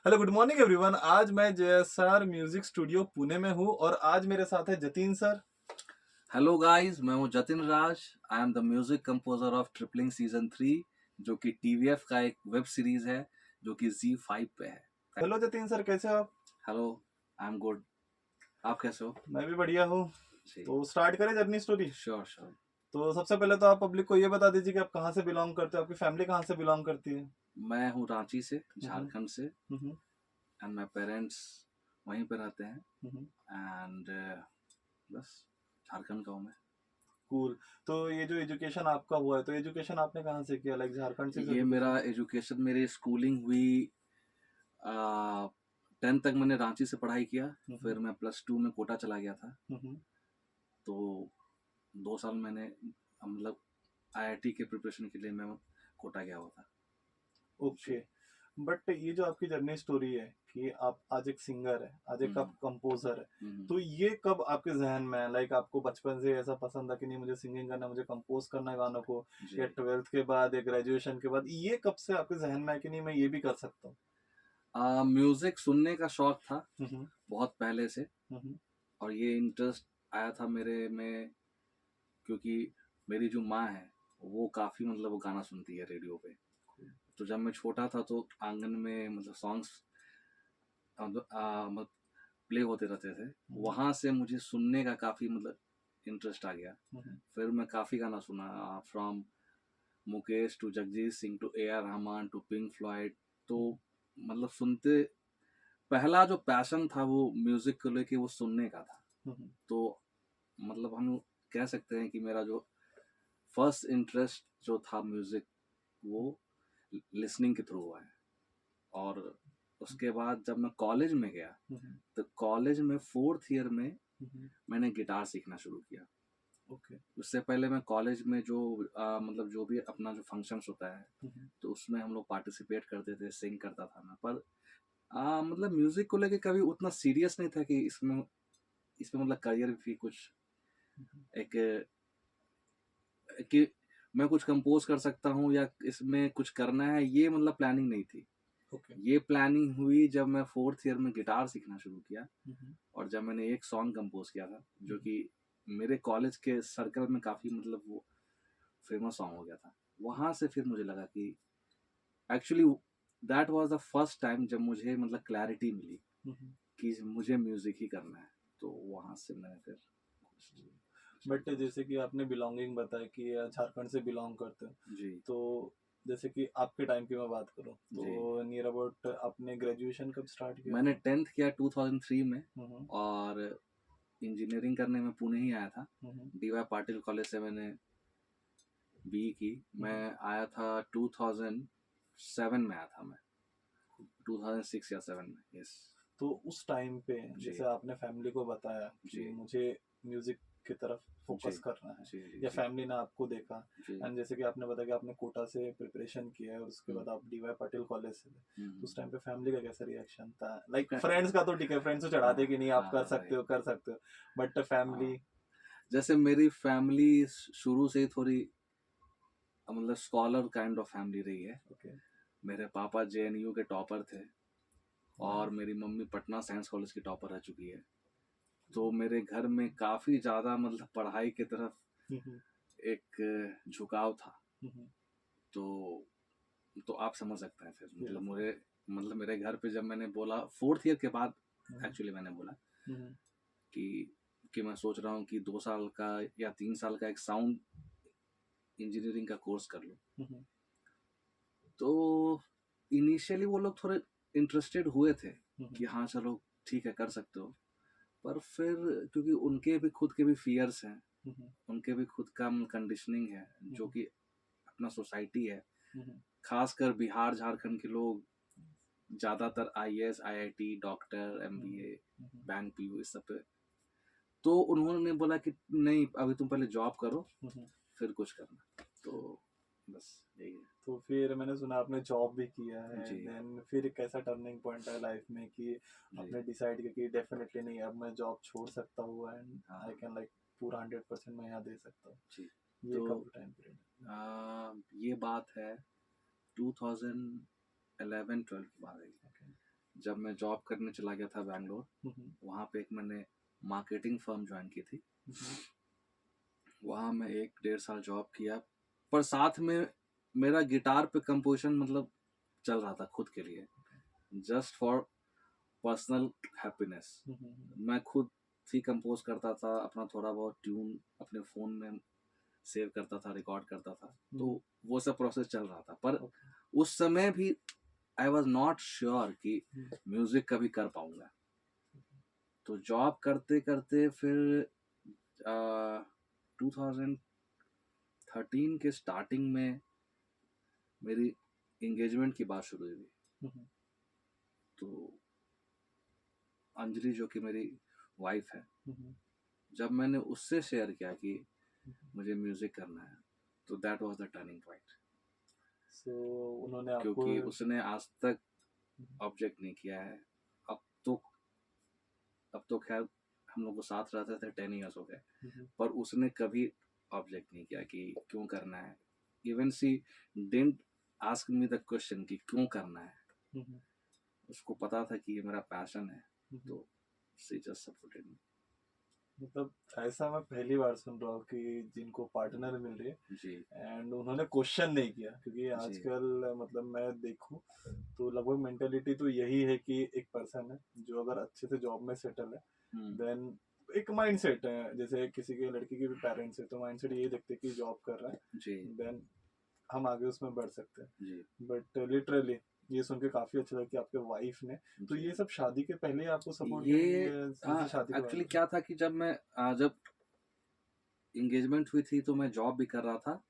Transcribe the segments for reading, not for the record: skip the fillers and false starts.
Hello good morning everyone. आज मैं JSR music studio Pune में हूँ और आज मेरे साथ है जतीन सर। हेलो गाइस, मैं हूँ Jatin Raj. I am the music composer of tripling season 3, जो कि टीवीएफ का एक वेब सीरीज है जो कि Z5 पे है। हेलो जतीन सर, कैसे हो आप? Hello, I am good. आप कैसे हो? मैं भी बढ़िया हूँ। जी, तो स्टार्ट करें जर्नी स्टोरी। Sure sure. तो सबसे पहले तो आप पब्लिक को ये बता दीजिए कि आप कहाँ से बिलोंग करते हो, आपकी फैमिली कहाँ से बिलोंग करती है। मैं हूँ रांची से, हम्म। झारखंड से। हम्म। एंड माय पेरेंट्स वहीं पे रहते हैं। हम्म। एंड बस झारखंड का हूँ मैं। कूल। तो ये जो एजुकेशन आपका हुआ है, तो एजुकेशन आपने कहाँ से किया, लाइक झारखंड से ये मेरा एजुकेशन? एजुकेशन, मेरी स्कूलिंग हुई 10th तक मैंने रांची से पढ़ाई किया। हम्म। फिर मैं +2 में कोटा चला गया था। हम्म। तो 2 साल मैंने मतलब आईआईटी के प्रिपरेशन के लिए मैं कोटा गया हुआ था। ओके। जी। बट ये जो आपकी जर्नी स्टोरी है कि आप आज एक सिंगर है, आज एक आप हम्म, कंपोजर है, हम्म, तो ये कब आपके जहन में है? लाइक आपको बचपन से ऐसा पसंद है कि नहीं मुझे सिंगिंग करना है, मुझे कंपोज करना है गानों को, या जी। 12th के बाद या ग्रेजुएशन के बाद ये कब से आपके जहन में है कि नहीं मैं ये भी कर सकता हूँ? म्यूजिक सुनने का शौक था हम्म। बहुत पहले से। हम्म। और ये इंटरेस्ट आया था मेरे में क्योंकि मेरी जो माँ है वो काफ़ी मतलब वो गाना सुनती है रेडियो पे। तो जब मैं छोटा था तो आंगन में मतलब सॉन्ग्स मतलब प्ले होते रहते थे। हम्म। वहाँ से मुझे सुनने का काफ़ी मतलब इंटरेस्ट आ गया। हम्म। फिर मैं काफ़ी गाना सुना, from Mukesh to Jagjit Singh to A.R. Rahman to Pink Floyd. तो मतलब सुनते, पहला जो पैशन था वो म्यूजिक को लेके वो सुनने का था। हम्म। तो मतलब हम कह सकते हैं कि मेरा जो फर्स्ट इंटरेस्ट जो था म्यूजिक, वो लिसनिंग के थ्रू हुआ है। और उसके बाद जब मैं कॉलेज में गया हम्म। तो कॉलेज में 4th ईयर में हम्म। मैंने गिटार सीखना शुरू किया। ओके। उससे पहले मैं कॉलेज में जो मतलब जो भी अपना जो फंक्शंस होता है हम्म। तो उसमें हम लोग पार्टिसिपेट करते थे, सिंग करता था मैं। पर मतलब म्यूजिक को लेके कभी उतना सीरियस नहीं था कि इसमें इसमें मतलब करियर भी कुछ एक कि मैं कुछ कंपोज कर सकता हूँ या इसमें कुछ करना है, ये मतलब प्लानिंग नहीं थी। ओके। ये प्लानिंग हुई जब मैं 4th ईयर में गिटार सीखना शुरू किया। हम्म। और जब मैंने एक सॉन्ग कंपोज किया था जो कि मेरे कॉलेज के सर्कल में काफ़ी मतलब वो फेमस सॉन्ग हो गया था। वहाँ से फिर मुझे लगा कि actually that was the first time जब मुझे मतलब क्लैरिटी मिली हम्म। कि मुझे म्यूजिक ही करना है। तो वहाँ से मैंने फिर बट स्टार्ट जैसे कि आपने बिलोंगिंग बताया कि झारखंड से बिलोंग करते हो, जी। तो जैसे कि आपके टाइम की मैं बात करूँ जी, तो नियर अबाउट आपने ग्रेजुएशन कब स्टार्ट किया मैंने था? 10th किया 2003 में। हम्म। और इंजीनियरिंग करने में पुणे ही आया था। हम्म। DY पाटिल कॉलेज से मैंने BE की। मैं हम्म। आया था 2007 में आया था मैं, 2006 या 7 में। यस। तो उस टाइम पे जी जैसे आपने फैमिली को बताया कि जी मुझे म्यूजिक की तरफ जी फोकस करना है, जी जी या जी फैमिली ने आपको देखा, जी। एंड जैसे कि आपने बताया कि आपने कोटा से प्रिपरेशन किया है और उसके हम्म, बाद आप डीवाई पाटिल कॉलेज से थे, तो उस हम्म। टाइम पे फैमिली का कैसा रिएक्शन था? लाइक फ्रेंड्स का तो ठीक है, फ्रेंड्स तो चढ़ाते कि नहीं आप हाँ कर हाँ सकते राइट। हो कर सकते हो, बट फैमिली? हाँ, जैसे मेरी फैमिली शुरू से ही थोड़ी मतलब स्कॉलर काइंड ऑफ फैमिली रही है। ओके। मेरे पापा JNU के टॉपर थे और नाइस। मेरी मम्मी पटना साइंस कॉलेज की टॉपर रह चुकी है। तो मेरे घर में काफ़ी ज़्यादा मतलब पढ़ाई की तरफ हम्म। एक झुकाव था। हम्म। तो आप समझ सकते हैं फिर मतलब यस। मुझे मतलब मेरे घर पे जब मैंने बोला 4th ईयर के बाद, हम्म। एक्चुअली मैंने बोला हम्म। कि मैं सोच रहा हूँ कि 2 साल का या 3 साल का एक साउंड इंजीनियरिंग का कोर्स कर लूँ। हम्म। तो इनिशियली वो लोग थोड़े इंटरेस्टेड हुए थे हम्म। कि हाँ चलो ठीक है कर सकते हो। पर फिर क्योंकि उनके भी खुद के भी फियर्स हैं, हम्म। उनके भी खुद का कंडीशनिंग है जो कि अपना सोसाइटी है। हम्म। खासकर बिहार झारखंड के लोग ज़्यादातर IAS IIT डॉक्टर हम्म। MBA बैंक PU इस सब पे। तो उन्होंने बोला कि नहीं अभी तुम पहले जॉब करो हम्म। फिर कुछ करना। तो बस यही है। तो फिर मैंने सुना आपने जॉब भी किया है, जी देन फिर एक ऐसा टर्निंग पॉइंट है लाइफ में कि जी। आपने डिसाइड किया कि डेफिनेटली नहीं, अब मैं जॉब छोड़ सकता हूँ एंड आई हाँ कैन लाइक पूरा 100% मैं यहाँ दे सकता हूँ। जी। ये तो कब टाइम पीरियड? ये बात है 2011-12 की बात है। ओके। जब मैं जॉब करने चला गया था बैंगलोर, वहाँ पे एक मैंने मार्केटिंग फर्म ज्वाइन की थी। वहाँ मैं 1-1.5 साल जॉब किया, पर साथ में मेरा गिटार पे कंपोजिशन मतलब चल रहा था खुद के लिए, जस्ट फॉर पर्सनल हैप्पीनेस। मैं खुद ही कंपोज करता था, अपना थोड़ा बहुत ट्यून अपने फ़ोन में सेव करता था, रिकॉर्ड करता था, तो वो सब प्रोसेस चल रहा था। पर उस समय भी आई वॉज नॉट श्योर कि म्यूजिक कभी कर पाऊंगा। तो जॉब करते करते फिर 2013 के स्टार्टिंग में मेरी एंगेजमेंट की बात शुरू हुई। तो अंजलि जो कि मेरी वाइफ है, जब मैंने उससे शेयर किया कि मुझे म्यूजिक करना है, तो that was the turning point. So उन्होंने आपको, क्योंकि उसने आज तक ऑब्जेक्ट नहीं किया है। अब तो खैर हम लोग को साथ रहते थे 10 इयर्स हो गए, पर उसने कभी ऑब्जेक्ट नहीं किया कि क्यों करना है। Even C didn't ask me the question कि क्यों करना है। उसको पता था कि ये मेरा पैशन है, तो शी जस्ट सपोर्टेड मी। मतलब ऐसा मैं पहली बार सुन रहा हूँ कि जिनको पार्टनर मिल रही है जी एंड उन्होंने क्वेश्चन नहीं किया। क्योंकि आजकल मतलब मैं देखूं तो लगभग मेंटेलिटी तो यही है कि एक पर्सन है जो अगर अच्छे से जॉब में सेटल है, देन एक माइंडसेट है, जैसे किसी के लड़की के भी पेरेंट्स है तो माइंडसेट यही देखते हैं कि जॉब कर रहा है, देन हम आगे उसमें बढ़ सकते हैं। बट लिटरली ये सुन के काफी अच्छा लगा कि आपके वाइफ ने, तो ये सब शादी के पहले आपको सपोर्ट ये किया, शादी के एक्चुअली बाद? क्या था कि जब एंगेजमेंट हुई थी तो मैं जॉब भी कर रहा था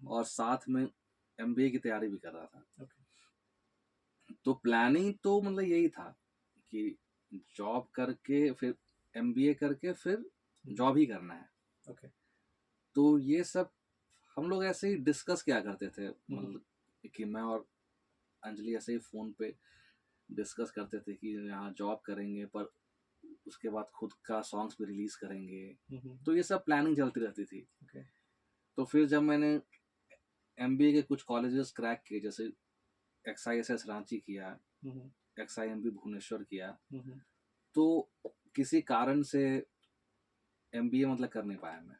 और साथ में एमबीए की तैयारी भी कर रहा था। तो प्लानिंग तो मतलब यही था कि जॉब करके फिर एमबीए करके फिर जॉब ही करना है। तो ये सब हम लोग ऐसे ही डिस्कस किया करते थे, मतलब कि मैं और अंजलि ऐसे ही फोन पे डिस्कस करते थे कि यहाँ जॉब करेंगे पर उसके बाद खुद का सॉन्ग्स भी रिलीज करेंगे। तो ये सब प्लानिंग चलती रहती थी। तो फिर जब मैंने एमबीए के कुछ कॉलेजेस क्रैक किए, जैसे XISS रांची किया, XIMB भुवनेश्वर किया, तो किसी कारण से एमबीए मतलब कर नहीं पाया मैं।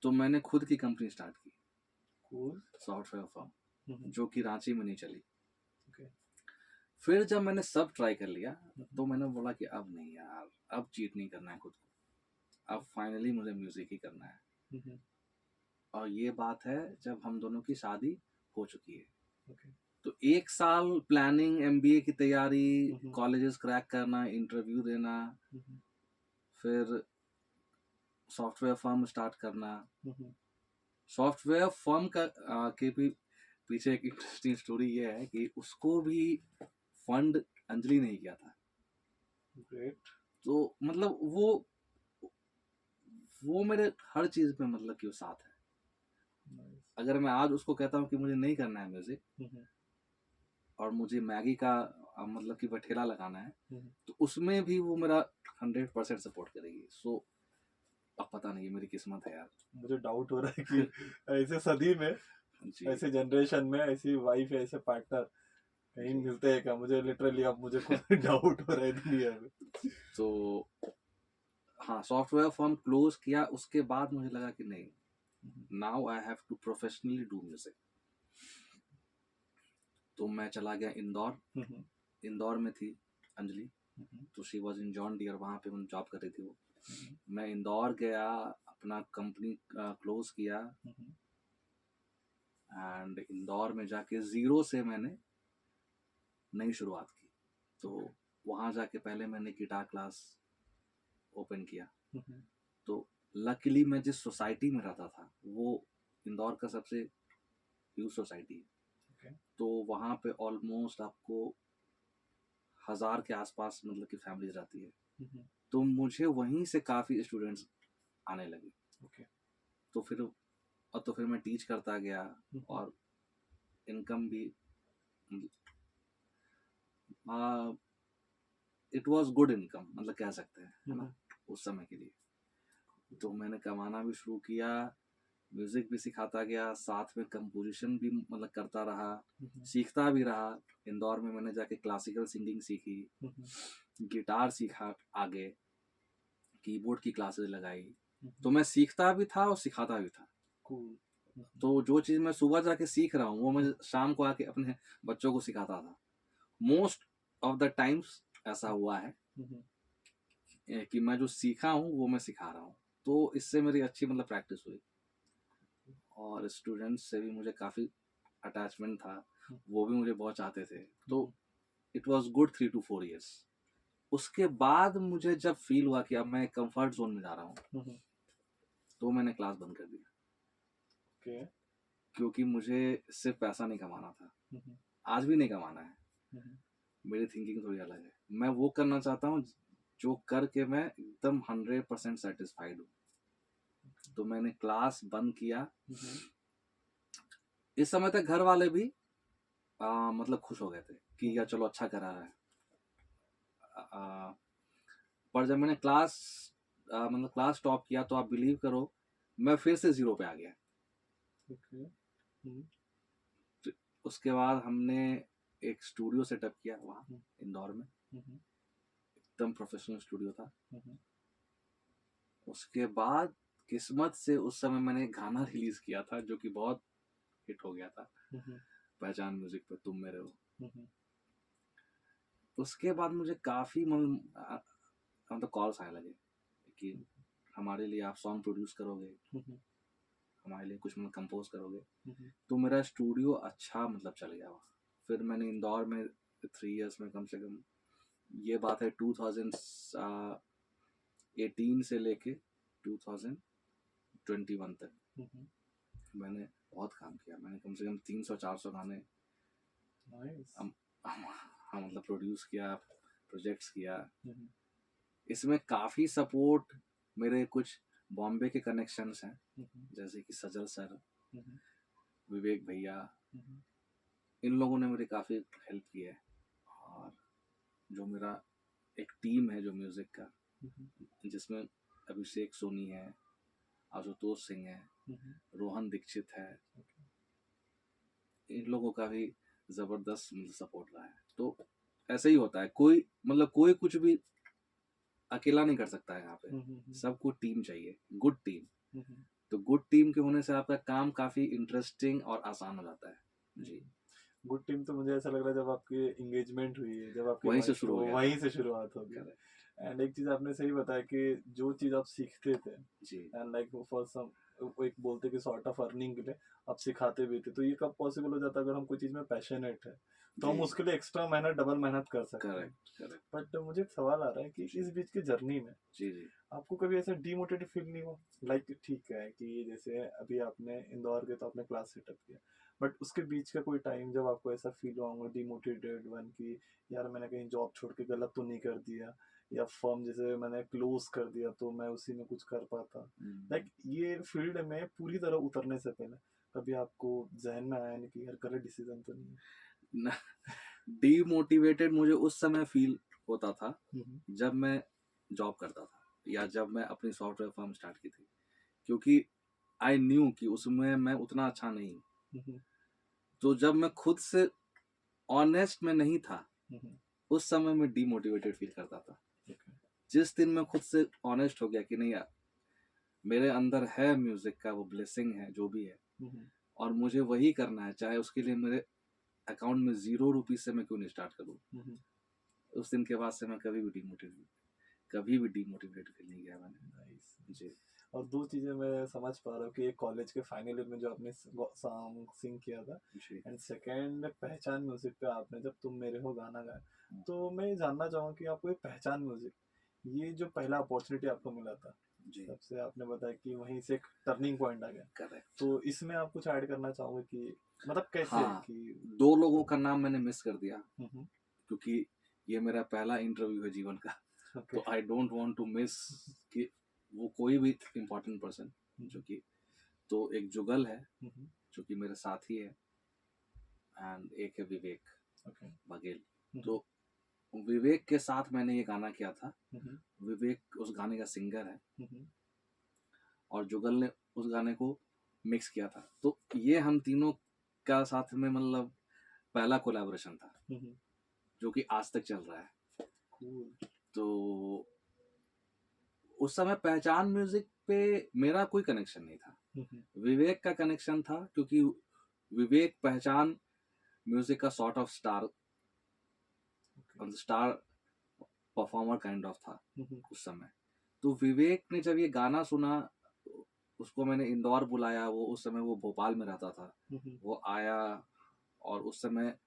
तो मैंने खुद की कंपनी स्टार्ट की, सॉफ्टवेयर फर्म, जो कि रांची में नहीं चली। फिर जब मैंने सब ट्राई कर लिया तो मैंने बोला कि अब नहीं यार, अब चीट नहीं करना है खुद को, अब फाइनली मुझे म्यूजिक ही करना है। और ये बात है जब हम दोनों की शादी हो चुकी है। तो 1 साल प्लानिंग, एमबीए की तैयारी, कॉलेजेस क्रैक करना, इंटरव्यू देना, फिर सॉफ्टवेयर फर्म स्टार्ट करना। सॉफ्टवेयर फर्म का के भी पीछे एक इंटरेस्टिंग स्टोरी ये है कि उसको भी फंड अंजलि ने किया था। तो मतलब वो मेरे हर चीज पे मतलब कि वो साथ है। अगर मैं आज उसको कहता हूँ कि मुझे नहीं करना है म्यूजिक और मुझे मैगी का मतलब कि ठेला लगाना है, तो उसमें भी वो मेरा 100% सपोर्ट करेगी। सो अब पता नहीं, मेरी किस्मत है यार। मुझे डाउट हो रहा है कि ऐसे सदी में, ऐसे जनरेशन में ऐसी वाइफ, ऐसे पार्टनर कहीं मिलते हैं क्या? मुझे लिटरली अब मुझे खुद डाउट हो रहा है दुनिया में। तो हाँ, सॉफ्टवेयर फर्म क्लोज किया, उसके बाद मुझे लगा कि नहीं, now I have to professionally do music. तो मैं चला गया इंदौर। इंदौर में थी अंजलि, तो she was in John Deere, वहाँ पे जॉब कर रही थी वो। मैं इंदौर गया, अपना कंपनी क्लोज किया एंड इंदौर में जाके जीरो से मैंने नई शुरुआत की। तो वहाँ जाके पहले मैंने गिटार क्लास ओपन किया। तो लकीली मैं जिस सोसाइटी में रहता था वो इंदौर का सबसे ह्यूज सोसाइटी है। तो वहाँ पे ऑलमोस्ट आपको 1000 के आसपास मतलब की फैमिलीज रहती है। तो मुझे वहीं से काफी स्टूडेंट्स आने लगे। तो फिर मैं टीच करता गया और इनकम भी इट वाज गुड इनकम, मतलब कह सकते हैं, है ना, उस समय के लिए। तो मैंने कमाना भी शुरू किया म्यूजिक भी सिखाता गया, साथ में कंपोजिशन भी मतलब करता रहा, सीखता भी रहा। इंदौर में मैंने जाके क्लासिकल सिंगिंग सीखी, गिटार सीखा, आगे कीबोर्ड की क्लासेस लगाई। तो मैं सीखता भी था और सिखाता भी था। तो जो चीज़ मैं सुबह जाके सीख रहा हूँ वो मैं शाम को आके अपने बच्चों को सिखाता था। मोस्ट ऑफ द टाइम्स ऐसा हुआ है कि मैं जो सीखा हूँ वो मैं सिखा रहा हूँ। तो इससे मेरी अच्छी मतलब प्रैक्टिस हुई और स्टूडेंट्स से भी मुझे काफ़ी अटैचमेंट था, वो भी मुझे बहुत चाहते थे। तो it was good 3 to 4 years। उसके बाद मुझे जब फील हुआ कि अब मैं कंफर्ट जोन में जा रहा हूँ तो मैंने क्लास बंद कर दिया। क्योंकि मुझे सिर्फ पैसा नहीं कमाना था, आज भी नहीं कमाना है। मेरी थिंकिंग थोड़ी अलग है। मैं वो करना चाहता हूँ जो करके मैं एकदम 100% सेटिस्फाइड हूँ। तो मैंने क्लास बंद किया। इस समय तक घर वाले भी मतलब खुश हो गए थे कि यार चलो अच्छा करा रहा है। पर जब मैंने क्लास मतलब क्लास स्टॉप किया तो आप बिलीव करो मैं फिर से 0 पे आ गया। तो उसके बाद हमने एक स्टूडियो सेटअप किया वहाँ इंदौर में, एकदम प्रोफेशनल स्टूडियो था। उसके बाद किस्मत से उस समय मैंने गाना रिलीज किया था जो कि बहुत हिट हो गया था, पहचान म्यूजिक पे, तुम मेरे हो। उसके बाद मुझे काफी मतलब कॉल्स आने लगे कि हमारे लिए आप सॉन्ग प्रोड्यूस करोगे, हमारे लिए कुछ मतलब कंपोज करोगे। तो मेरा स्टूडियो अच्छा मतलब चल गया वहाँ। फिर मैंने इंदौर में 3 years में कम से कम, ये बात है 2018 से लेके 2021 तक मैंने बहुत काम किया। मैंने कम से कम 300-400 गाने हाँ मतलब प्रोड्यूस किया, प्रोजेक्ट्स किया। इसमें काफ़ी सपोर्ट मेरे कुछ बॉम्बे के कनेक्शंस हैं, जैसे कि सजल सर, विवेक भैया, इन लोगों ने मेरी काफ़ी हेल्प की है। और जो मेरा एक टीम है जो म्यूज़िक का, जिसमें अभिषेक सोनी है, आशुतोष सिंह है, रोहन दीक्षित है, इन लोगों का भी ज़बरदस्त सपोर्ट रहा है। तो ऐसे ही होता है, कोई मतलब कोई कुछ भी अकेला नहीं कर सकता है यहाँ पे, सबको टीम चाहिए, गुड टीम। तो गुड टीम के होने से आपका काम काफ़ी इंटरेस्टिंग और आसान हो जाता है। जी, गुड टीम तो मुझे ऐसा लग रहा है जब आपकी एंगेजमेंट हुई है, जब आपकी वहीं से शुरू हो गया, वहीं से शुरुआत होगी। एंड एक चीज आपने सही बताया कि जो चीज आप सीखते थे एंड लाइक फॉर सम, वो एक बोलते कि सॉर्ट ऑफ अर्निंग के लिए आप सिखाते भी थे, तो ये कब पॉसिबल हो जाता है अगर हम कोई चीज में पैशनेट है तो हम उसके लिए एक्स्ट्रा मेहनत, डबल मेहनत कर सकते हैं। बट मुझे एक सवाल आ रहा है कि इस बीच की जर्नी में आपको कभी ऐसा डीमोटिवेटेड फील नहीं हुआ? लाइक ठीक है कि जैसे अभी आपने इंदौर के तो आपने क्लास सेटअप किया, बट उसके बीच का कोई टाइम जब आपको ऐसा फील हुआ होगा डीमोटिवेटेड वन की यार मैंने कहीं जॉब छोड़ के गलत तो नहीं कर दिया, या फर्म जैसे मैंने क्लोज कर दिया तो मैं उसी में कुछ कर पाता। लाइक ये फील्ड में पूरी तरह उतरने से पहले कभी आपको जहन में आया नहीं कि यार गलत डिसीजन तो नहीं है? डीमोटिवेटेड मुझे उस समय फील होता था जब मैं जॉब करता था या जब मैं अपनी सॉफ्टवेयर फर्म स्टार्ट की थी, क्योंकि आई न्यू कि उसमें मैं उतना अच्छा नहीं हूँ। तो जब मैं खुद से ऑनेस्ट में नहीं था उस समय मैं डीमोटिवेटेड फील करता था। जिस दिन मैं खुद से ऑनेस्ट हो गया कि नहीं यार मेरे अंदर है म्यूजिक का वो ब्लेसिंग है जो भी है और मुझे वही करना है, चाहे उसके लिए मेरे अकाउंट में 0 रुपीज से मैं क्यों नहीं स्टार्ट करूँ, उस दिन के बाद से मैं कभी भी डीमोटिवेट फील नहीं किया मैंने। जी। और दो चीजें मैं समझ पा रहा हूँ कि एक कॉलेज के फाइनल ईयर में जो आपने सॉन्ग सिंग किया था, एंड सेकंड पहचान म्यूजिक पे आपने जब तुम मेरे हो गाना गाया। तो मैं जानना चाहूँगा कि आपको ये पहचान म्यूजिक, ये जो पहला अपॉर्चुनिटी आपको मिला था, सबसे आपने बताया कि वहीं से एक टर्निंग पॉइंट आ गया। करेक्ट। तो इसमें आप कुछ ऐड करना चाहोगे कि मतलब कैसे? हाँ, कि 2 लोगों का नाम मैंने मिस कर दिया क्योंकि ये मेरा पहला इंटरव्यू है जीवन का। तो I don't want to miss कि वो कोई भी इम्पोर्टेंट पर्सन जो कि, तो एक जुगल है जो कि मेरे साथी है एंड एक है विवेक बघेल। तो विवेक के साथ मैंने ये गाना किया था। विवेक उस गाने का सिंगर है और जुगल ने उस गाने को मिक्स किया था। तो ये हम तीनों का साथ में मतलब पहला कोलैबोरेशन था जो कि आज तक चल रहा है। cool. तो उस समय पहचान म्यूजिक पे मेरा कोई कनेक्शन नहीं था, विवेक का कनेक्शन था, क्योंकि विवेक पहचान म्यूजिक का sort of star performer kind of था उस समय। तो विवेक ने जब ये गाना सुना, उसको मैंने इंदौर बुलाया, वो उस समय वो भोपाल में रहता था, वो आया, और उस समय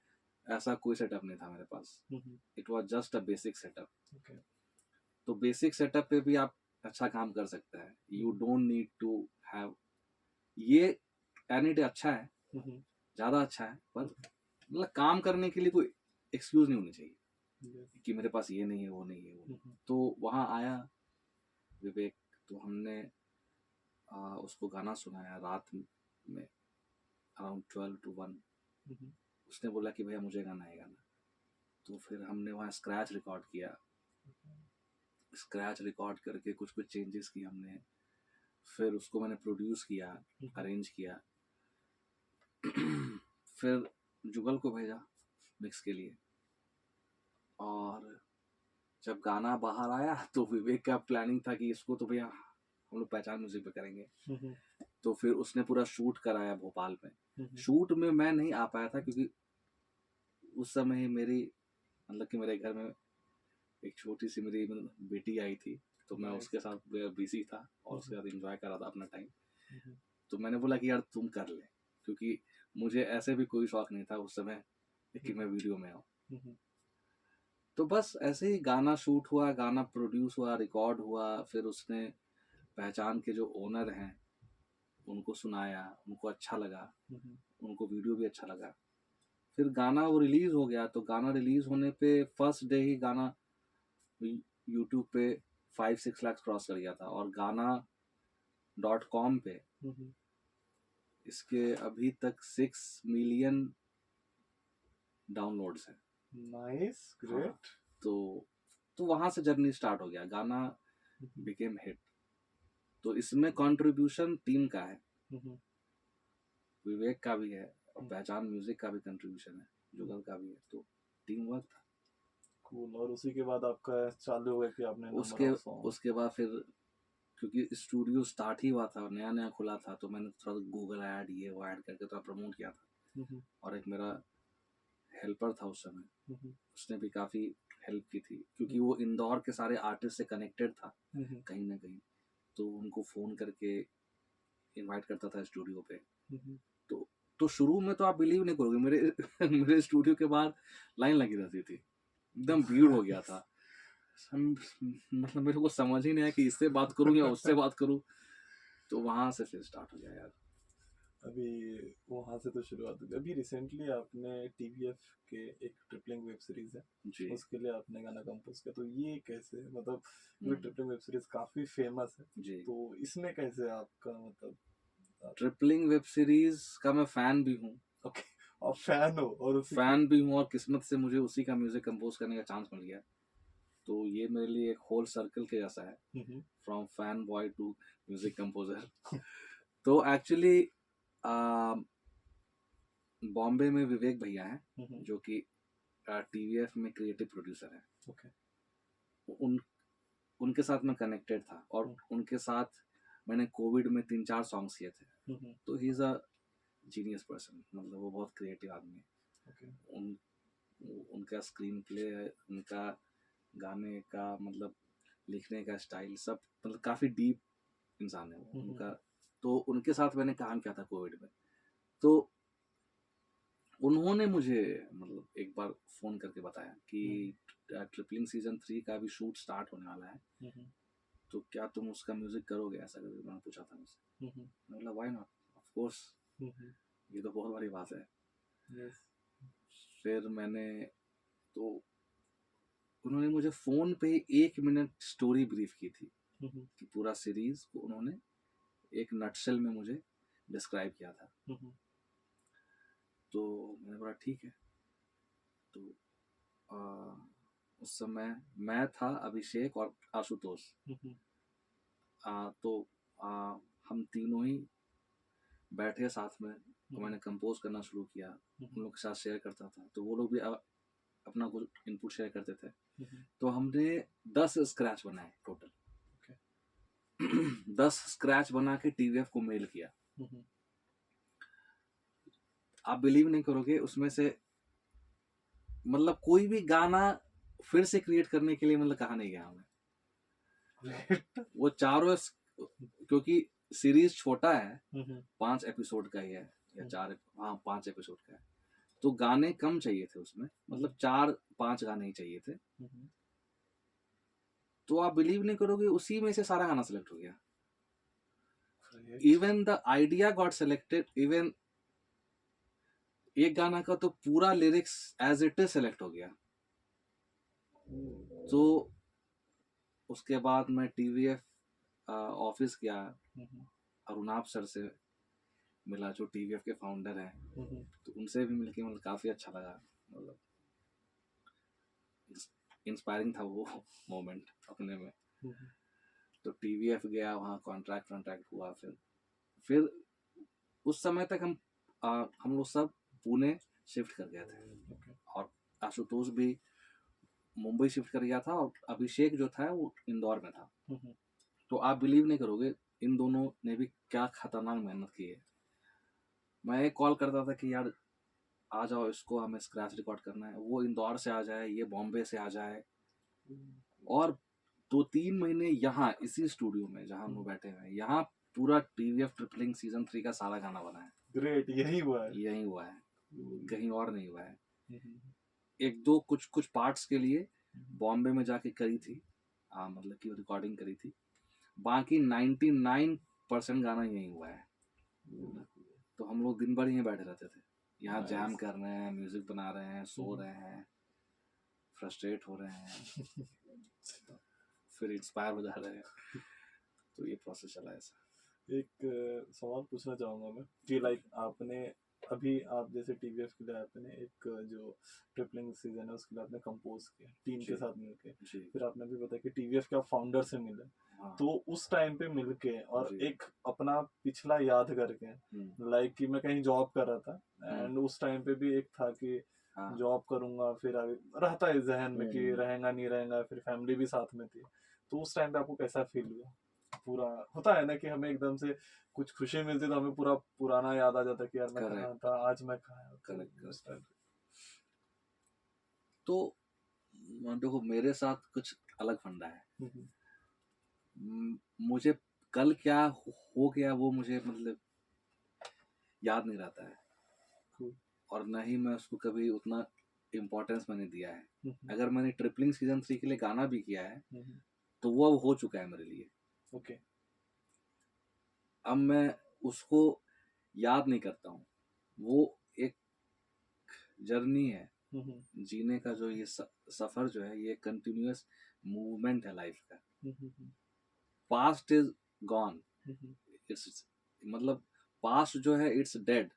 ऐसा कोई सेटअप नहीं था मेरे पास, it was just a basic setup. तो बेसिक सेटअप पे भी आप अच्छा काम कर सकते हैं, you don't need to have ये एनी डे अच्छा है, ज्यादा अच्छा है, पर मतलब काम करने के लिए कोई एक्सक्यूज नहीं होनी चाहिए कि मेरे पास ये नहीं है, वो नहीं है, वो नहीं। तो वहाँ आया विवेक, तो हमने उसको गाना सुनाया रात में अराउंड 12 to 1। उसने बोला कि भैया मुझे गाना है गाना। तो फिर हमने वहाँ स्क्रैच रिकॉर्ड किया, स्क्रैच रिकॉर्ड करके कुछ कुछ चेंजेस किए हमने, फिर उसको मैंने प्रोड्यूस किया, अरेंज किया, फिर जुगल को भेजा मिक्स के लिए। और जब गाना बाहर आया तो विवेक का प्लानिंग था कि इसको तो भैया हम लोग पहचान म्यूजिक पे करेंगे। तो फिर उसने पूरा शूट कराया भोपाल में। शूट में मैं नहीं आ पाया था क्योंकि उस समय मेरी मतलब कि मेरे घर में एक छोटी सी मेरी बेटी आई थी, तो मैं उसके साथ बिजी था और उसके साथ एंजॉय कर रहा था अपना टाइम। तो मैंने बोला कि यार तुम कर ले, क्योंकि मुझे ऐसे भी कोई शौक नहीं था उस समय कि मैं वीडियो में आऊँ। तो बस ऐसे ही गाना शूट हुआ, गाना प्रोड्यूस हुआ, रिकॉर्ड हुआ, फिर उसने पहचान के जो ओनर हैं उनको सुनाया, उनको अच्छा लगा, उनको वीडियो भी अच्छा लगा। फिर गाना वो रिलीज हो गया। तो गाना रिलीज होने पे फर्स्ट डे ही गाना यूट्यूब पे 5-6 लाख क्रॉस कर गया था, और गाना.com पे इसके अभी तक 6 मिलियन डाउनलोड्स हैं। Nice, great. तो वहां से जर्नी स्टार्ट हो गया, गाना बिकेम हिट। तो इसमें कंट्रीब्यूशन टीम का है, विवेक का भी है, और पहचान म्यूजिक का भी कंट्रीब्यूशन है, जुगल का भी है, तो टीम वर्क था। कूल। और उसी के बाद आपका चालू हो गया कि आपने उसके बाद फिर क्योंकि स्टूडियो स्टार्ट ही हुआ था, नया नया खुला था, तो मैंने थोड़ा गूगल ऐड ये वो ऐड करके थोड़ा प्रमोट किया था। और एक मेरा हेल्पर था उस समय, उसने भी काफी हेल्प की थी, क्योंकि वो इंदौर के सारे आर्टिस्ट से कनेक्टेड था कहीं ना कहीं, तो उनको फोन करके इनवाइट करता था स्टूडियो पे। तो शुरू में तो आप बिलीव नहीं करोगे, मेरे स्टूडियो के बाहर लाइन लगी रहती थी, एकदम भीड़ हो गया था। मतलब मेरे को समझ ही नहीं आया कि इससे बात करूं या उससे बात करूं। तो वहां से फिर स्टार्ट हो गया यार। अभी वहां से तो शुरुआत हुई। अभी रिसेंटली आपने टीवीएफ के एक ट्रिपलिंग वेब सीरीज है जी। उसके लिए आपने गाना कंपोज किया, तो ये कैसे, मतलब ये ट्रिपलिंग वेब सीरीज काफी फेमस है जी। तो इसमें कैसे आपका मतलब ट्रिपलिंग वेब सीरीज का मैं फैन भी हूँ। ओके, आप फैन हो और फैन भी हूँ, और किस्मत से मुझे उसी का म्यूजिक कंपोज करने का चांस मिल गया। तो ये मेरे लिए एक होल सर्कल के जैसा है, from fan boy to music composer. तो एक्चुअली बॉम्बे में विवेक भैया हैं जो कि टीवीएफ में क्रिएटिव प्रोड्यूसर हैं। ओके। उनके साथ मैं कनेक्टेड था, और उनके साथ मैंने कोविड में 3-4 सॉन्ग्स किए थे। तो he is a genius person, मतलब वो बहुत क्रिएटिव आदमी है। उनका स्क्रीन प्ले, उनका गाने का मतलब लिखने का स्टाइल, सब मतलब काफी डीप इंसान है वो। उनका तो उनके साथ मैंने काम किया था कोविड में। तो उन्होंने मुझे मतलब एक बार फोन करके बताया कि ट्रिपलिंग सीजन 3 का भी शूट स्टार्ट होने वाला है, तो क्या तुम उसका म्यूजिक करोगे, ऐसा करके उन्होंने पूछा था मुझसे। मैंने बोला व्हाई नॉट, ऑफ कोर्स, ये तो बहुत बड़ी बात है। फिर मैंने तो उन्होंने मुझे फोन पे 1 मिनट स्टोरी ब्रीफ की थी कि पूरा सीरीज को उन्होंने एक नटशेल में मुझे डिस्क्राइब किया था। तो मैंने बोला ठीक है। तो उस समय मैं था, अभिषेक और आशुतोष। तो हम तीनों ही बैठे साथ में, तो मैंने कंपोज करना शुरू किया, उन लोग के साथ शेयर करता था, तो वो लोग भी अपना कुछ इनपुट शेयर करते थे। तो हमने 10 स्क्रैच बनाए टोटल। 10 स्क्रैच बना के टीवीएफ को मेल किया। आप बिलीव नहीं करोगे, उसमें से मतलब कोई भी गाना फिर से क्रिएट करने के लिए मतलब कहा नहीं गया हमें। वो चारों क्योंकि सीरीज छोटा है, 5 एपिसोड का ही है या 4, हाँ 5 एपिसोड का है, तो गाने कम चाहिए थे उसमें, मतलब 4-5 गाने ही चाहिए थे। तो आप बिलीव नहीं करोगे, उसी में से सारा गाना सेलेक्ट हो गया। Even the idea got selected, even एक गाना का तो पूरा lyrics as it is select हो गया। तो उसके बाद मैं टीवीएफ ऑफिस गया, अरुणाब सर से मिला जो टीवीएफ के फाउंडर हैं, तो उनसे भी मिलके मतलब काफी अच्छा लगा, मतलब इंस्पायरिंग था वो मोमेंट अपने में। तो टीवीएफ गया, वहाँ कॉन्ट्रैक्ट हुआ। फिर उस समय तक हम लोग सब पुणे शिफ्ट कर गए थे, और आशुतोष भी मुंबई शिफ्ट कर गया था, और अभिषेक जो था वो इंदौर में था। तो आप बिलीव नहीं करोगे, इन दोनों ने भी क्या खतरनाक मेहनत की है। मैं एक कॉल करता था कि यार आ जाओ, इसको हमें स्क्रैच रिकॉर्ड करना है, वो इंदौर से आ जाए, ये बॉम्बे से आ जाए, और 2-3 महीने यहाँ इसी स्टूडियो में जहाँ हम लोग बैठे हुए हैं, यहाँ पूरा टीवीएफ ट्रिपलिंग सीजन 3 का सारा गाना बना है। ग्रेट, यही हुआ है, कहीं और नहीं हुआ है। एक दो कुछ पार्ट्स के लिए बॉम्बे में जाके करी थी, मतलब कि रिकॉर्डिंग करी थी, बाकी 99% गाना यही हुआ है। तो हम लोग दिन भर यहीं बैठे रहते थे, यहाँ जैम कर रहे हैं, म्यूजिक बना रहे हैं, सो रहे हैं, फ्रस्ट्रेट हो रहे हैं, फिर इंस्पायर हो जा रहे हैं। तो ये प्रोसेस चला ऐसा। एक सवाल पूछना चाहूंगा मैं कि लाइक आपने अभी आप जैसे टीवीएफ के लिए आपने एक जो ट्रिपलिंग सीजन है उसके लिए आपने कंपोज किया टीम के साथ मिलके, फिर आपने भी बताया कि टीवीएफ के आप फाउंडर से मिले। तो उस टाइम पे मिलके और एक अपना पिछला याद करके, लाइक कि मैं कहीं जॉब कर रहा था एंड उस टाइम पे भी एक था कि जॉब करूंगा, फिर आगे रहता है जहन में कि रहेगा नहीं रहेगा, फिर फैमिली भी साथ में थी। तो उस टाइम पे आपको कैसा फील हुआ? पूरा होता है ना कि हमें एकदम से कुछ खुशी मिलती तो हमें पूरा पुराना याद आ जाता कि यार मैं कहाँ था, आज मैं कहाँ। तो देखो मेरे साथ कुछ अलग फंडा है। मुझे कल क्या हो गया वो मुझे मतलब याद नहीं रहता है, और न ही मैं उसको कभी उतना इम्पोर्टेंस मैंने दिया है। अगर मैंने ट्रिपलिंग सीजन 3 के लिए गाना भी किया है तो वो अब हो चुका है मेरे लिए। ओके, अब मैं उसको याद नहीं करता हूँ, वो एक जर्नी है जीने का, जो ये सफर जो है ये कंटिन्यूअस मूवमेंट है लाइफ का। पास्ट इज गॉन, इट्स मतलब पास्ट जो है इट्स डेड,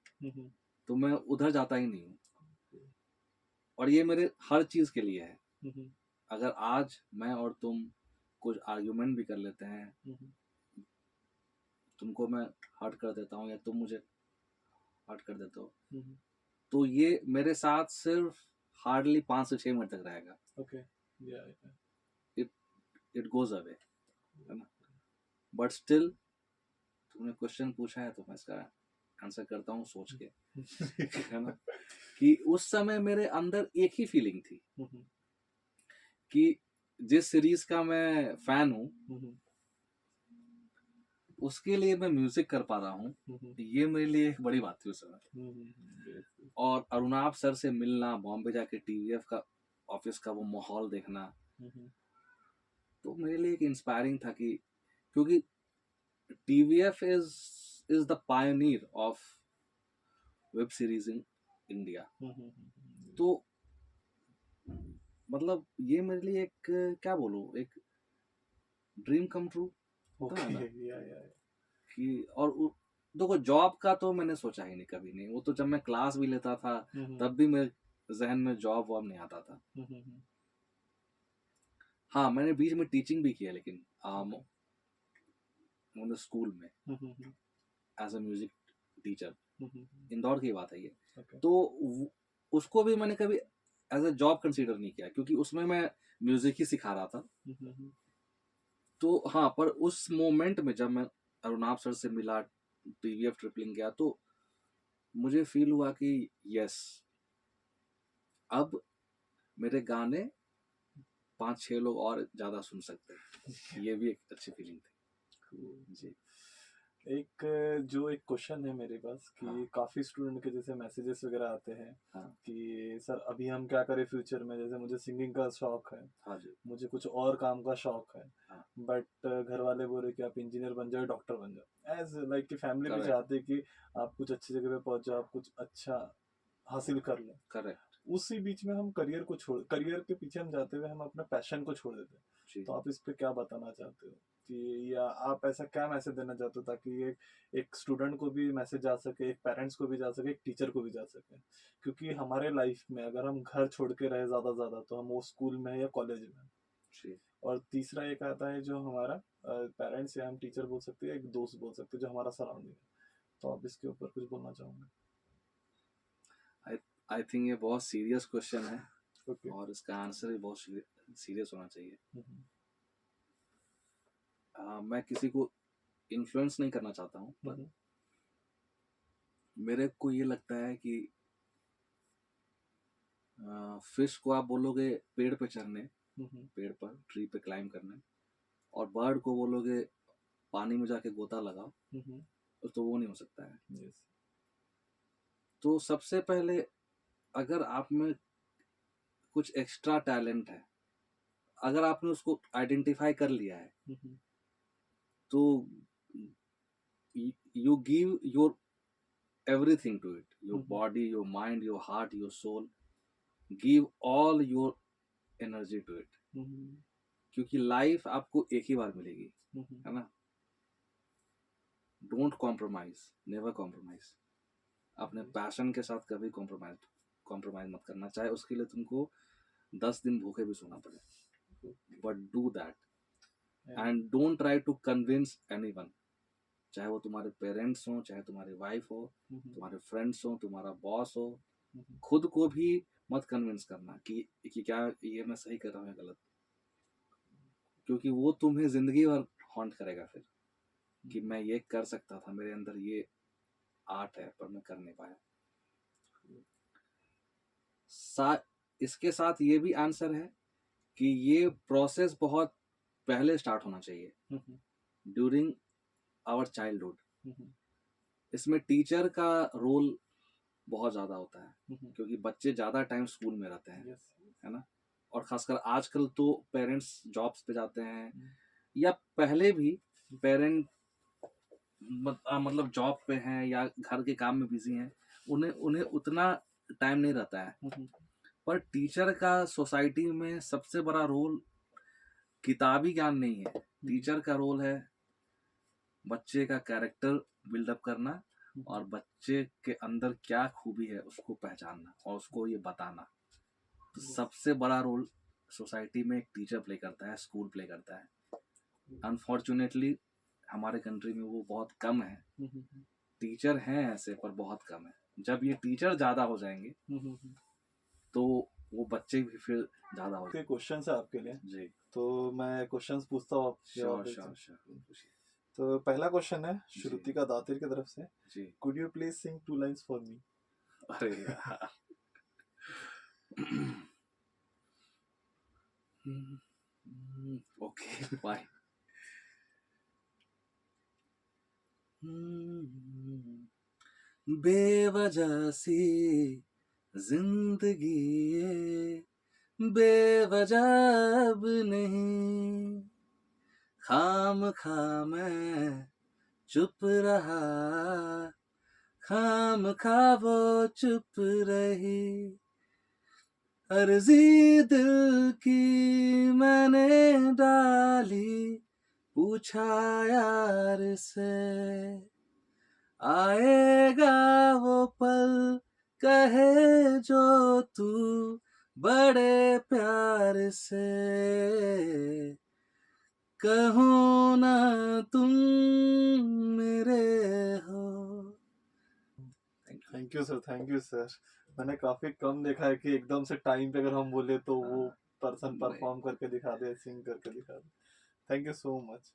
तो मैं उधर जाता ही नहीं हूँ। और ये मेरे हर चीज के लिए है। अगर आज मैं और तुम कुछ आर्ग्यूमेंट भी कर लेते हैं, तुमको मैं हर्ट कर देता हूँ या तुम मुझे हर्ट कर देते हो, तो ये मेरे साथ सिर्फ हार्डली 5 से 6 मिनट तक रहेगा। ओके, इट गोज अवे, है ना। बट स्टिल तुमने क्वेश्चन पूछा है तो मैं इसका आंसर करता हूँ सोच के, है ना, कि उस समय मेरे अंदर एक ही फीलिंग थी कि जिस सीरीज का मैं फैन हूँ उसके लिए मैं म्यूजिक कर पा रहा हूँ, ये मेरे लिए एक बड़ी बात थी उस समय। और अरुणाब सर से मिलना, बॉम्बे जाके टीवीएफ का ऑफिस का वो माहौल देखना, तो मेरे लिए एक इंस्पायरिंग था कि क्योंकि TVF is the Pioneer of web series in India. तो मतलब ये मेरे लिए एक क्या बोलूं, एक ड्रीम कम ट्रू होता है ना कि। और देखो जॉब का तो मैंने सोचा ही नहीं, कभी नहीं। वो तो जब मैं क्लास भी लेता था तब भी मेरे जहन में जॉब वॉब नहीं आता था। हाँ मैंने बीच में टीचिंग भी किया, लेकिन मतलब स्कूल में एज अ म्यूजिक टीचर, हम्म, इंदौर की बात है ये। okay, तो उसको भी मैंने कभी एज अ जॉब कंसीडर नहीं किया, क्योंकि उसमें मैं म्यूजिक ही सिखा रहा था। हम्म, तो हाँ, पर उस मोमेंट में जब मैं अरुणाभ सर से मिला, पीवीएफ ट्रिपलिंग गया, तो मुझे फील हुआ कि यस, अब मेरे गाने 5-6 लोग और ज्यादा सुन सकते हैं। ये भी एक अच्छी फीलिंग थी cool. जी। एक जो एक क्वेश्चन है मेरे पास कि हाँ। काफी स्टूडेंट के जैसे मैसेजेस वगैरह आते हैं हाँ। कि सर अभी हम क्या करें फ्यूचर में, जैसे मुझे सिंगिंग का शौक है, हाँ जी। मुझे कुछ और काम का शौक है, हाँ। बट घर वाले बोल रहे कि आप इंजीनियर बन जाओ, डॉक्टर बन जाओ, एज लाइक कि फैमिली भी करेक्ट। चाहती है कि आप कुछ अच्छी जगह पे पहुंच जाओ, आप कुछ अच्छा हासिल कर लो। करेक्ट उसी बीच में हम करियर के पीछे हम जाते हुए हम अपना पैशन को छोड़ देते हैं। जी। तो आप इस पे क्या बताना चाहते हो कि, या आप ऐसा क्या मैसेज देना चाहते हो ताकि एक स्टूडेंट को भी मैसेज जा सके, एक पेरेंट्स को भी जा सके, एक टीचर को भी जा सके? क्योंकि हमारे लाइफ में अगर हम घर छोड़ के रहे ज्यादा तो हम वो स्कूल में है या कॉलेज में हैं। जी। और तीसरा एक आता है जो हमारा पेरेंट्स या हम टीचर बोल सकते हैं, एक दोस्त बोल सकते हैं, जो हमारा सराउंडिंग है। तो आप इसके ऊपर कुछ बोलना चाहोगे? आई आई थिंक ये बहुत सीरियस क्वेश्चन है, ओके। और इसका आंसर भी बहुत सीरियस होना चाहिए। मैं किसी को इन्फ्लुएंस नहीं करना चाहता हूँ, पर मेरे को ये लगता है कि फिश को आप बोलोगे पेड़ पे चढ़ने, पेड़ पर ट्री पे क्लाइंब करने, और बर्ड को बोलोगे पानी में जाके गोता लगाओ, तो वो नहीं हो सकता है। यस। तो सबसे पहले, अगर आप में कुछ एक्स्ट्रा टैलेंट है, अगर आपने उसको आइडेंटिफाई कर लिया है, तो you give your everything to it, your body, your mind, your heart, your soul, give all your energy to it, क्योंकि लाइफ आपको एक ही बार मिलेगी, है ना। Don't compromise, never compromise. अपने पैशन के साथ कभी कॉम्प्रोमाइज मत करना, चाहे उसके लिए तुमको 10 दिन भूखे भी सोना पड़े, but do that and don't try to convince anyone, चाहे वो तुम्हारे पेरेंट्स हो, चाहे तुम्हारी वाइफ हो, तुम्हारे फ्रेंड्स हो, तुम्हारा बॉस हो। खुद को भी मत कन्विंस करना कि क्या ये मैं सही कर रहा हूँ या गलत, क्योंकि वो तुम्हें जिंदगी भर हॉन्ट करेगा फिर कि मैं ये कर सकता था, मेरे अंदर ये आर्ट है, पर मैं कर नहीं पाया। इसके साथ ये भी आंसर है कि ये प्रोसेस बहुत पहले स्टार्ट होना चाहिए, ड्यूरिंग आवर चाइल्डहुड। इसमें टीचर का रोल बहुत ज्यादा होता है, क्योंकि बच्चे ज्यादा टाइम स्कूल में रहते हैं, है ना। और खासकर आजकल तो पेरेंट्स जॉब्स पे जाते हैं, या पहले भी पेरेंट मतलब जॉब पे हैं या घर के काम में बिजी हैं, उन्हें उतना टाइम नहीं रहता है। पर टीचर का सोसाइटी में सबसे बड़ा रोल किताबी ज्ञान नहीं है, टीचर का रोल है बच्चे का कैरेक्टर बिल्डअप करना, और बच्चे के अंदर क्या खूबी है उसको पहचानना और उसको ये बताना। तो सबसे बड़ा रोल सोसाइटी में एक टीचर प्ले करता है, स्कूल प्ले करता है। अनफॉर्चुनेटली हमारे कंट्री में वो बहुत कम है, टीचर हैं ऐसे पर बहुत कम है। जब ये टीचर ज्यादा हो जाएंगे तो वो बच्चे भी फिर ज्यादा हो जाएंगे। क्वेश्चन है आपके लिए जी। तो मैं क्वेश्चंस पूछता हूँ श्योर। तो पहला क्वेश्चन है श्रुतिका दातिर की तरफ से। जी। Could you please sing 2 lines for me? अरे यार। Okay bye. बेवजह सी जिंदगी ये बेवजह अब नहीं, खाम खा मैं चुप रहा, खाम खा वो चुप रही, अर्जी दिल की मैंने डाली, पूछा यार से आएगा वो पल, कहे जो तू बड़े प्यार से, कहूँ ना तुम मेरे हो, थैंक यू सर। मैंने काफी कम देखा है कि एकदम से टाइम पे अगर हम बोले तो वो हाँ, पर्सन वही। परफॉर्म करके दिखा दे, सिंग करके दिखा दे। Thank you so much.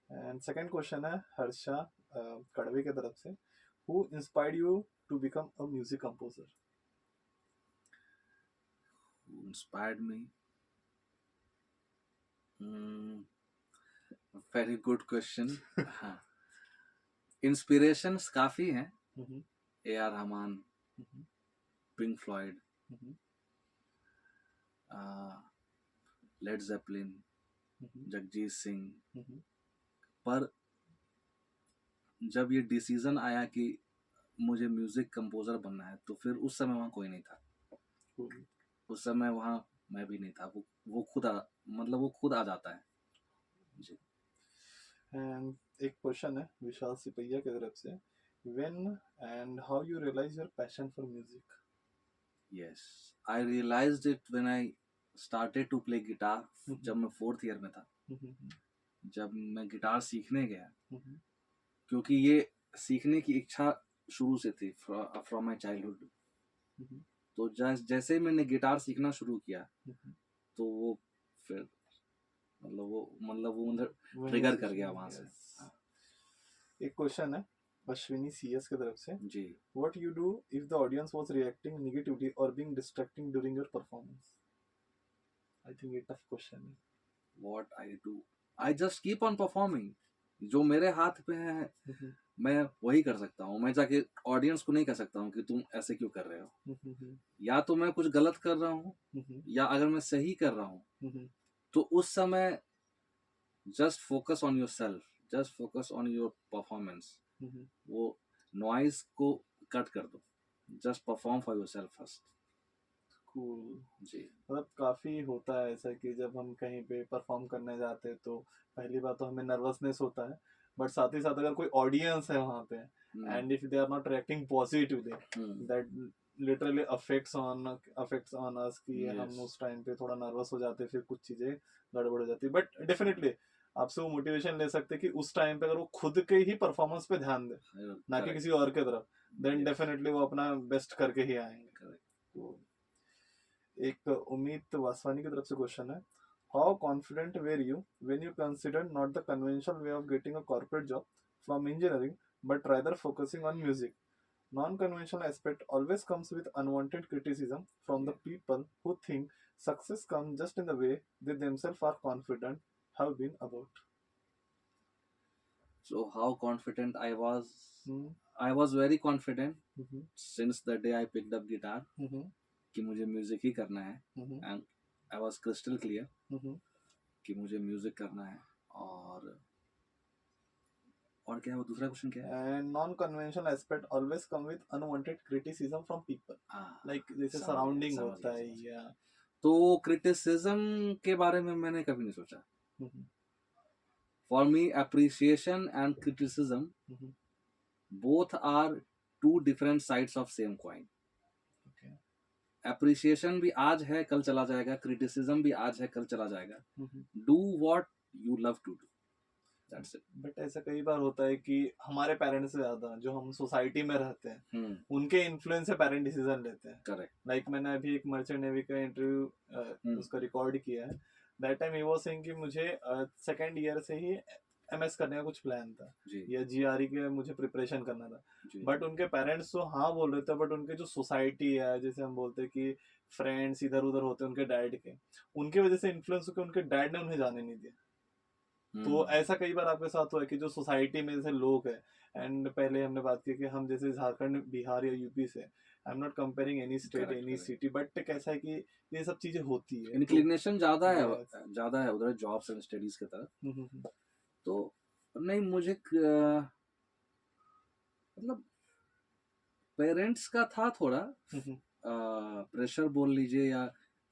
And second question है हर्षा कड़वे की तरफ से, who inspired you to become a music composer? Who inspired me? Very good question. हाँ, इंस्पिरेशंस काफी हैं। A R Rahman, Pink Floyd, Led Zeppelin, Jagjit Singh. पर जब ये डिसीजन आया कि मुझे म्यूजिक कंपोजर बनना है, तो फिर उस समय वहाँ कोई नहीं था। उस समय वहाँ मैं भी नहीं था। वो खुद मतलब वो खुद आ जाता है जी। एंड एक क्वेश्चन है विशाल सिपैया की तरफ से, when and how you realise your passion for music? Yes, I realised it when I started to play guitar, जब मैं 4th ईयर में था, जब मैं गिटार सीखने गया। क्योंकि ये सीखने की इच्छा शुरू से थी, फ्रॉम माय चाइल्डहुड। तो जैसे ही मैंने गिटार सीखना शुरू किया, तो वो फिर वो ट्रिगर कर गया वहां से। हाँ। एक क्वेश्चन है अश्विनी सीएस की तरफ से जी। What you do if the audience was reacting negatively और being distracting during your performance? I think ये टफ क्वेश्चन है। What I do, I just keep on performing. जो मेरे हाथ पे है मैं वही कर सकता हूँ। मैं जाके ऑडियंस को नहीं कह सकता हूँ कि तुम ऐसे क्यों कर रहे हो। या तो मैं कुछ गलत कर रहा हूँ, या अगर मैं सही कर रहा हूँ, तो उस समय just focus on yourself, just focus on your performance. वो नॉइज को कट कर दो, just perform for yourself first. Cool जी। मतलब काफी होता है ऐसा कि जब हम कहीं पे परफॉर्म करने जाते हैं तो पहली बात तो हमें नर्वसनेस होता है, बट साथ ही साथ अगर कोई ऑडियंस है वहां पे and if they are not reacting positively that literally affects on us कि हम उस टाइम पे थोड़ा नर्वस हो जाते हैं, फिर कुछ चीजें गड़बड़ हो जाती है। बट डेफिनेटली आपसे वो मोटिवेशन ले सकते हैं कि उस टाइम पे अगर वो खुद के ही परफॉर्मेंस पे ध्यान दे, ना कि किसी और के तरफ, देन डेफिनेटली वो अपना बेस्ट करके ही आएंगे। तो एक उम्मीद वासवानी की तरफ से क्वेश्चन है, how confident were you when you consider not the conventional way of getting a corporate job from engineering but rather focusing on music? Non-conventional aspect always comes with unwanted criticism from the people who think success comes just in the way they themselves are confident have been about. So how confident I was? I was very confident since the day I picked up guitar कि मुझे music ही करना है, and I was crystal clear कि मुझे music करना है। और क्या है वो दूसरा क्वेश्चन क्या है? And non-conventional aspect always come with unwanted criticism from people. Like जैसे surrounding होता है या तो क्रिटिसिज्म के बारे में मैंने कभी नहीं सोचा। For me appreciation and criticism both are two different sides of same coin. Appreciation भी आज है कल चला जाएगा, क्रिटिसिज्म भी आज है कल चला जाएगा। Do what you love to do, that's it. But ऐसा कई बार होता है कि हमारे पेरेंट्स से ज्यादा जो हम सोसाइटी में रहते हैं उनके इन्फ्लुएंस से पेरेंट डिसीजन लेते हैं। करेक्ट। लाइक मैंने अभी एक मर्चेंट नेवी का इंटरव्यू उसका रिकॉर्ड किया है। That time he was saying कि मुझे सेकंड ईयर से ही एमएस करने का कुछ प्लान था या जीआरई के मुझे प्रिपरेशन करना था, बट उनके पेरेंट्स तो हाँ बोल रहे थे, बट उनके जो सोसाइटी है जैसे हम बोलते हैं कि फ्रेंड्स इधर उधर होते हैं उनके डैड के, उनकी वजह से इन्फ्लुएंस होकर उनके डैड ने उन्हें जाने नहीं दिया। तो ऐसा कई बार आपके साथ हुआ है कि जो सोसाइटी में जैसे लोग हैं, एंड पहले हमने बात की कि हम जैसे झारखंड बिहार या यूपी से, आई am not comparing any state any city, but कैसा है कि ये सब चीजें होती है, इंक्लिनेशन ज्यादा है उधर जॉब्स एंड स्टडीज की तरफ। तो नहीं, मुझे मतलब पेरेंट्स का था थोड़ा प्रेशर बोल लीजिए या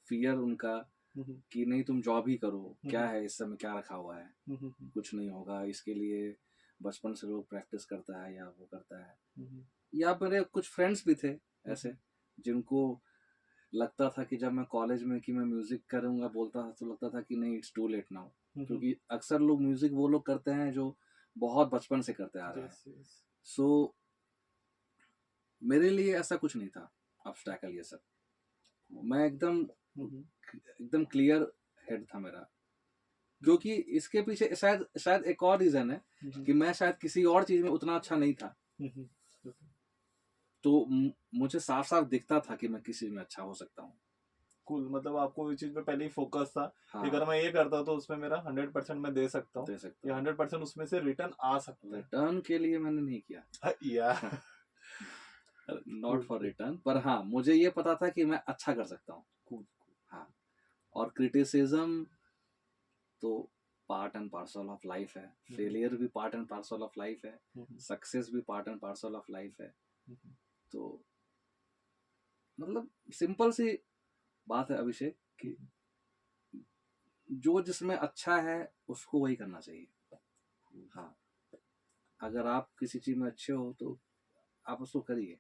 फियर उनका कि नहीं तुम जॉब ही करो, क्या है इस समय क्या रखा हुआ है, कुछ नहीं होगा, इसके लिए बचपन से लोग प्रैक्टिस करता है या वो करता है। या मेरे कुछ फ्रेंड्स भी थे ऐसे जिनको लगता था कि जब मैं कॉलेज में कि मैं म्यूजिक करूंगा बोलता था तो लगता था कि नहीं इट्स टू लेट नाउ, क्योंकि अक्सर लोग म्यूजिक वो लोग करते हैं जो बहुत बचपन से करते आ रहे हैं। सो मेरे लिए ऐसा कुछ नहीं था ऑब्स्टैकल ये सब। मैं एकदम क्लियर हेड था मेरा, क्योंकि इसके पीछे शायद एक और रीजन है कि मैं शायद किसी और चीज में उतना अच्छा नहीं था, तो मुझे साफ साफ दिखता था कि मैं किसी में अच्छा हो सकता हूँ। कूल, मतलब आपको इस चीज पे पहले ही फोकस था हाँ, कि अगर मैं ये करता तो उसमें मेरा 100% मैं दे सकता हूँ, या 100% उसमें से रिटर्न आ सकता है। रिटर्न के लिए मैंने नहीं किया, या नॉट फॉर रिटर्न, पर हाँ मुझे ये पता था कि मैं अच्छा कर सकता हूँ। हाँ, और क्रिटिसिज्म तो part and parcel of life है, फेलियर भी part and parcel of life है, सक्सेस भी part and parcel of life है। तो मतलब सिंपल सी बात है अभिषेक कि जो जिसमें अच्छा है उसको वही करना चाहिए। हाँ, अगर आप किसी चीज में अच्छे हो तो आप उसको करिए।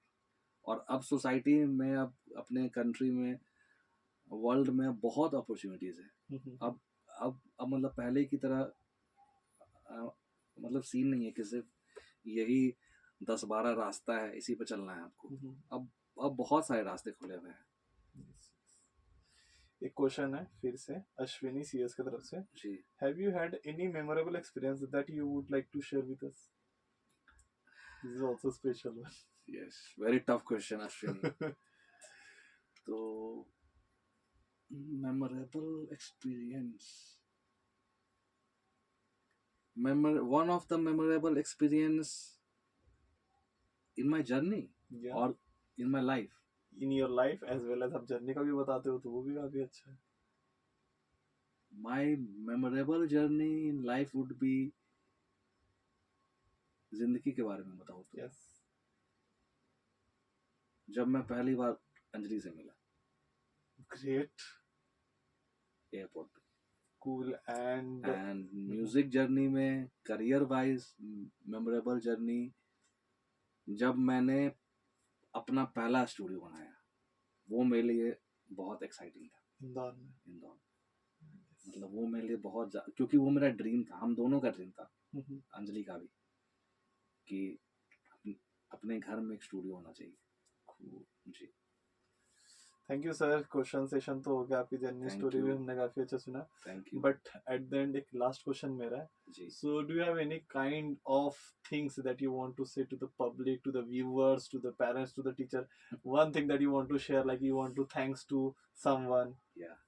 और अब सोसाइटी में, अब अपने कंट्री में, वर्ल्ड में बहुत अपॉर्चुनिटीज है। अब मतलब पहले की तरह मतलब सीन नहीं है कि सिर्फ यही 10-12 रास्ता है, इसी पे चलना है आपको। अब बहुत सारे रास्ते खुले हुए हैं। एक क्वेश्चन है फिर से अश्विनी सीएस की तरफ से जी, have you had any memorable experience that you would like to share with us? This is also special one. Yes, very tough question Ashwini. तो memorable experience, one of the memorable experience in my journey or in my life. In your life as well as आप journey का भी बताते हो तो वो भी काफी अच्छा है। My memorable journey in life would be, जिंदगी के बारे में बताऊं तो yes. जब मैं पहली बार अंजलि से मिला, ग्रेट, एयरपोर्ट पे। कूल। एंड म्यूजिक जर्नी में, करियर वाइज मेमोरेबल जर्नी, जब मैंने अपना पहला स्टूडियो बनाया, वो मेरे लिए बहुत एक्साइटिंग था। इंदौर में मतलब वो मेरे लिए बहुत, क्योंकि वो मेरा ड्रीम था, हम दोनों का ड्रीम था, अंजलि का भी, कि अपने घर में एक स्टूडियो होना चाहिए। जी, thank you sir. Question session तो हो गया, आपकी जर्नी स्टोरी भी हमने काफी अच्छा सुना। Thank you. But at the end एक लास्ट क्वेश्चन मेरा है, so do you have any kind of things that you want to say to the public, to the viewers, to the parents, to the teacher, one thing that you want to share, like you want to thanks to someone,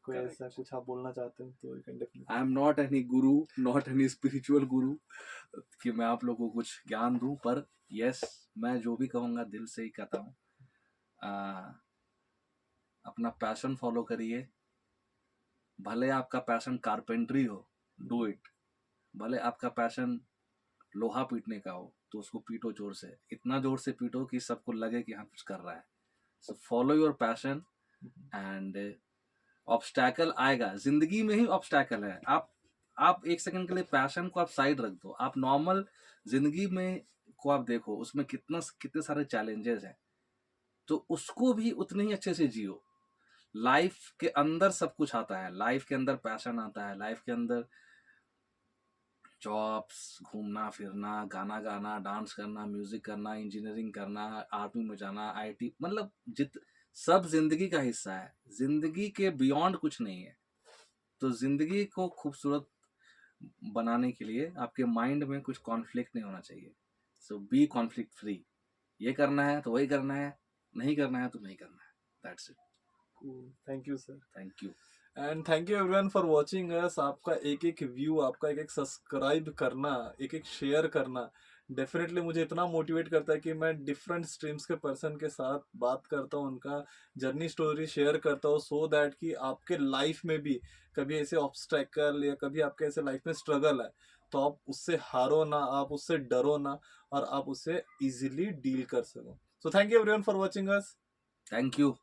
कोई ऐसा कुछ आप बोलना चाहते हैं तो you can definitely. I am not any Guru, not any spiritual गुरु कि मैं आप लोगों को कुछ ज्ञान दूं, पर यस, मैं जो भी कहूँगा दिल से ही कहता हूँ। अपना पैशन फॉलो करिए, भले आपका पैशन कारपेंट्री हो, डू इट। भले आपका पैशन लोहा पीटने का हो, तो उसको पीटो जोर से, इतना जोर से पीटो कि सबको लगे कि हाँ कुछ कर रहा है। So follow your passion and obstacle आएगा, जिंदगी में ही ऑब्स्टैकल है। आप एक सेकंड के लिए पैशन को आप साइड रख दो, आप नॉर्मल जिंदगी में को आप देखो, उसमें कितने सारे चैलेंजेस हैं, तो उसको भी उतने ही अच्छे से जियो। लाइफ के अंदर सब कुछ आता है, लाइफ के अंदर पैशन आता है, लाइफ के अंदर जॉब्स, घूमना फिरना, गाना गाना, डांस करना, म्यूजिक करना, इंजीनियरिंग करना, आर्मी में जाना, आईटी, मतलब सब जिंदगी का हिस्सा है। जिंदगी के बियॉन्ड कुछ नहीं है। तो जिंदगी को खूबसूरत बनाने के लिए आपके माइंड में कुछ कॉन्फ्लिक्ट नहीं होना चाहिए। सो बी कॉन्फ्लिक्ट फ्री। ये करना है तो वही करना है, नहीं करना है तो नहीं करना है। That's it. Thank you sir. Thank you and thank you everyone for watching us. आपका एक एक व्यू, आपका एक एक सब्सक्राइब करना, एक एक शेयर करना डेफिनेटली मुझे इतना मोटिवेट करता है कि मैं डिफरेंट स्ट्रीम्स के पर्सन के साथ बात करता हूँ, उनका जर्नी स्टोरी शेयर करता हूँ, सो दैट कि आपके लाइफ में भी कभी ऐसे ऑब्स्टेकल या कभी आपके ऐसे लाइफ में स्ट्रगल है तो आप उससे हारो ना, आप उससे डरो ना, और आप उससे इजीली डील कर सको। So thank you everyone for watching us. Thank you.